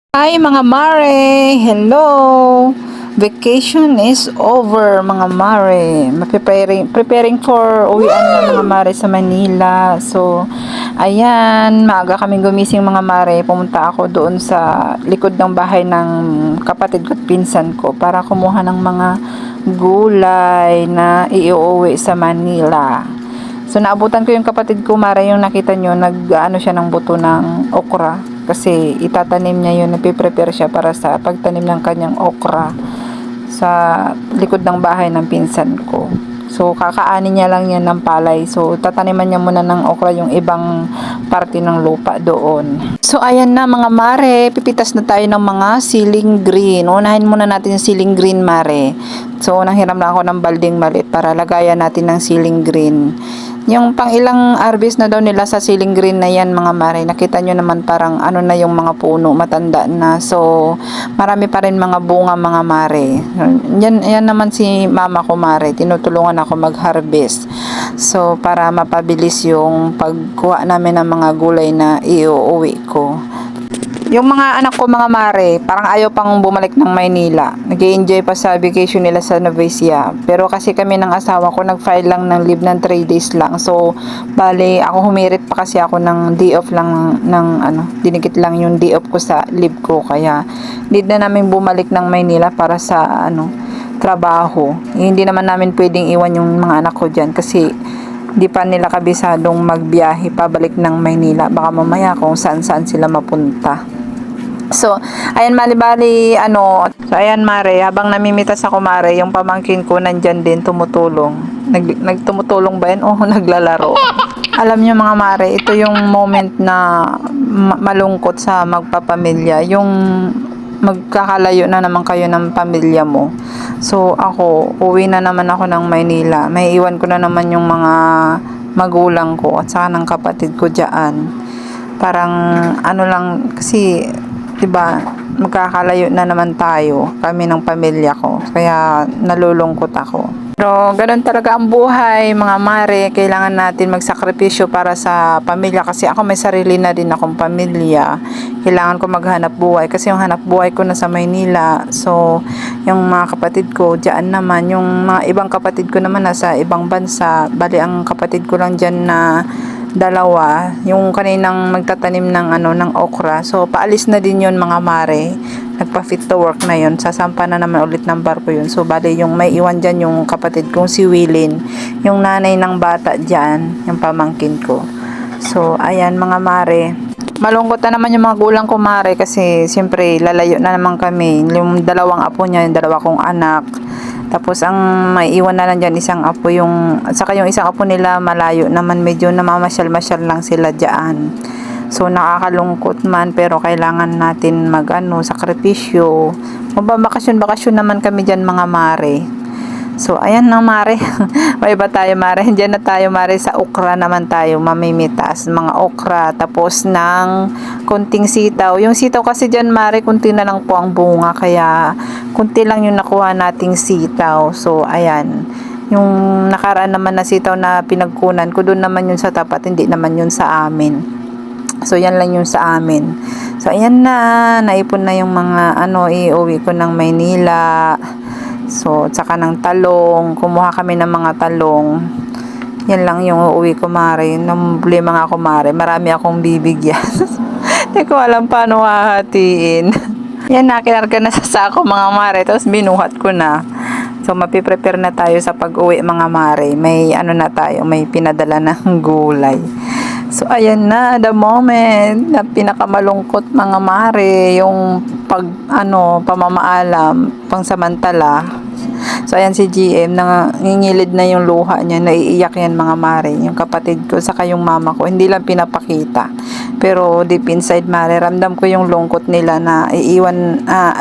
Hi mga mare! Hello! Vacation is over mga mare. Preparing for uwian na mga mare sa Manila. So, ayan, maaga kaming gumising mga mare. Pumunta ako doon sa likod ng bahay ng kapatid ko at pinsan ko para kumuha ng mga gulay na iuwi sa Manila. So, naabutan ko yung kapatid ko, Mara, yung nakita nyo, nag-ano siya ng buto ng okra. Kasi itatanim niya yun, napiprepare siya para sa pagtanim ng kanyang okra sa likod ng bahay ng pinsan ko. So, kakaanin niya lang yan ng palay. So, tataniman niya muna ng okra yung ibang parte ng lupa doon. So, ayan na mga mare, pipitas na tayo ng mga siling green. Unahin muna natin yung siling green, mare. So, nanghiram lang ako ng balding maliit para lagayan natin ng siling green. Yung pang ilang harvest na daw nila sa siling green na yan mga mare. Nakita nyo naman parang ano na yung mga puno, matanda na. So, marami pa rin mga bunga mga mare. Yan naman si mama ko mare. Tinutulungan ako mag-harvest. So, para mapabilis yung pagkuha namin ng mga gulay na iuuwi ko. Yung mga anak ko mga mare, parang ayaw pang bumalik ng Maynila. Nag-i-enjoy pa sa vacation nila sa Novecia. Pero kasi kami ng asawa ko, nag-file lang ng leave ng 3 days lang. So, bale, ako humirit pa kasi ako ng day off lang dinikit lang yung day off ko sa leave ko. Kaya, need na namin bumalik ng Maynila para sa, trabaho. Hindi naman namin pwedeng iwan yung mga anak ko dyan kasi di pa nila kabisadong magbiyahe pabalik ng Maynila. Baka mamaya kung saan-saan sila mapunta. So, ayan mali-bali, so ayan mare, habang namimitas ako mare, yung pamangkin ko nandyan din tumutulong. Nagtumutulong ba yan? O naglalaro. Alam nyo mga mare, ito yung moment na malungkot sa magpapamilya. Yung magkakalayo na naman kayo ng pamilya mo. So, ako, uwi na naman ako ng Maynila. May iwan ko na naman yung mga magulang ko at saka ng kapatid ko dyan. Parang, lang, kasi 'di ba, magkakalayo na naman tayo, kami ng pamilya ko. Kaya nalulungkot ako. Pero ganun talaga ang buhay, mga mare. Kailangan natin magsakripisyo para sa pamilya kasi ako may sarili na din akong pamilya. Kailangan ko maghanap buhay kasi yung hanap buhay ko nasa Maynila. So, yung mga kapatid ko diyan naman, yung mga ibang kapatid ko naman nasa ibang bansa. Bali ang kapatid ko lang diyan na dalawa, yung kaninang magtatanim ng okra. So, paalis na din yun mga mare. Nagpa-fit to work na yun. Sasampa na naman ulit ng barko yun. So, bali yung may iwan dyan yung kapatid kong si Wilin. Yung nanay ng bata dyan, yung pamangkin ko. So, ayan mga mare. Malungkot na naman yung mga gulang ko mare kasi siyempre lalayo na naman kami. Yung dalawang apo niya, yung dalawa kong anak. Tapos ang may iwan na lang dyan isang apo at saka yung isang apo nila malayo naman, medyo namamasyal-masyal lang sila dyan. So nakakalungkot man pero kailangan natin sakripisyo. Bakasyon naman kami dyan mga mare. So, ayan na mare. May iba tayo mare. Diyan na tayo mare sa okra naman tayo mamimitas. Mga okra. Tapos ng kunting sitaw. Yung sitaw kasi dyan mare, kunti na lang po ang bunga. Kaya, kunti lang yung nakuha nating sitaw. So, ayan. Yung nakaraan naman na sitaw na pinagkunan ko, doon naman yun sa tapat. Hindi naman yun sa amin. So, yan lang yung sa amin. So, ayan na. Naipon na yung mga iuwi ko ng Maynila. So, tsaka ng talong. Kumuha kami ng mga talong. Yan lang yung uuwi ko, mare. Nambuli mga ako, mare. Marami akong bibigyan. Hindi ko alam paano hahatiin. Yan, nakinarga na sa sako, mga mare. Tapos, binuhat ko na. So, mapiprepare na tayo sa pag-uwi, mga mare. May may pinadala ng gulay. So, ayan na, the moment na pinakamalungkot mga mare, yung pamamaalam, pangsamantala. So, ayan si GM, nangingilid na yung luha niya, naiiyak yan mga mare, yung kapatid ko, saka yung mama ko, hindi lang pinapakita. Pero deep inside mare, ramdam ko yung lungkot nila na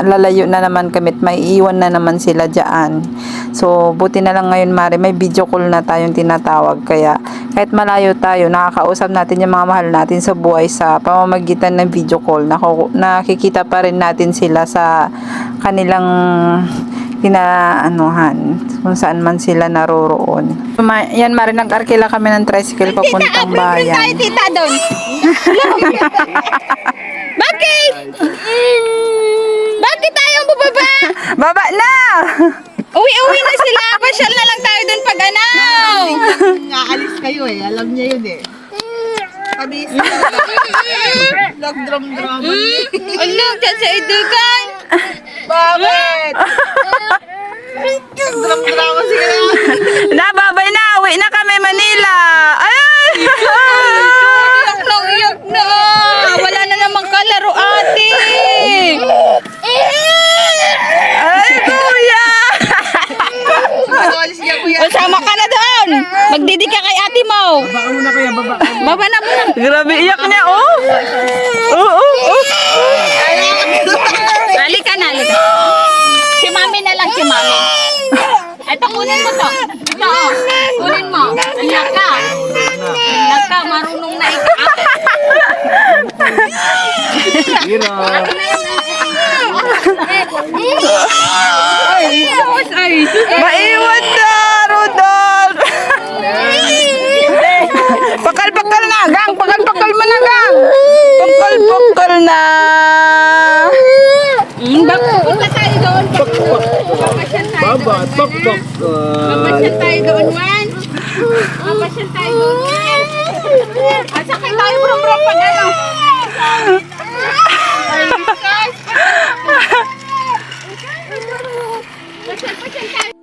lalayo na naman kami, may iiwan na naman sila dyan. So, buti na lang ngayon mare, may video call na tayong tinatawag, kaya kahit malayo tayo, nakakausap natin yung mga mahal natin sa buhay sa pamamagitan ng video call. Nakikita pa rin natin sila sa kanilang kung saan man sila naroroon. Yan mare, nag-arkila kami ng tricycle papuntang bayan. Tita doon. Bakit? Baba na! Uwi na sila. Pasyal na lang tayo dun pag ano. Aalis kayo eh. Alam niya yun eh. Kabis. Nag-drum-drum. Alam, dyan sa idugan. Bakit? Nag-drum-drum sila. Nababay na! Uwi na kami Manila! Ay! Iyak na. Wala na namang kalaro, ate. Ay, kuya! Alis niya kuya. O, sama ka na doon. Magdidi ka kay ate mo. Baka muna kaya baba. Baba na muna. Grabe iyak niya, oh! Oh! Halika na, halika. Si mami na lang, si mami. Ito, kunin mo to. Ito, oh. Kunin mo. Anak ka. Anak ka, marunong na ikaw. Maiwan na, Rudolph! Pakal-pakal na, gang! Pakal-pakal mo na, gang! Pakal-pakal na! Punta tayo doon. Papasyal tayo doon. Papasyal tayo doon, Wan. Papasyal tayo doon, Wan. At sakay tayo, bro, pag ano. Ay, guys. Pasyal tayo.